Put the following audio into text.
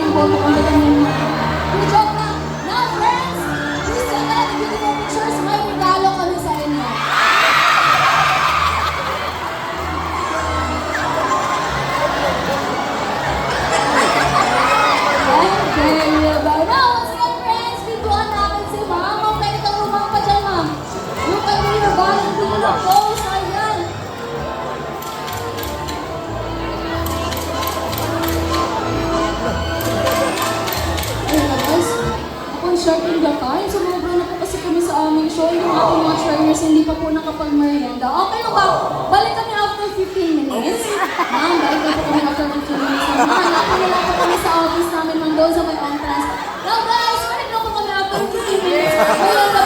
lang po kung ano kami. Joke lang. Now, friends, please take a beautiful pictures. May regalo kami sa inyo. Okay, about now, once again, friends, biguan natin si Ma'am. Ma'am, pwede kang lumang pa dyan, Ma'am. Look at me, your Valentino pose. Ayan. Ayun, guys. Ako short in the time. Sumobra na po kasi kami sa aming show. Yung ating mga trainers hindi pa po nakapag-merienda. Okay na ba? Balik kami after 15 minutes. Ma'am, balik na po kami after 15 minutes. Hanapin na lang po kami sa office namin ng those of my entrance. Now guys, balik na po kami after 15 minutes. Merienda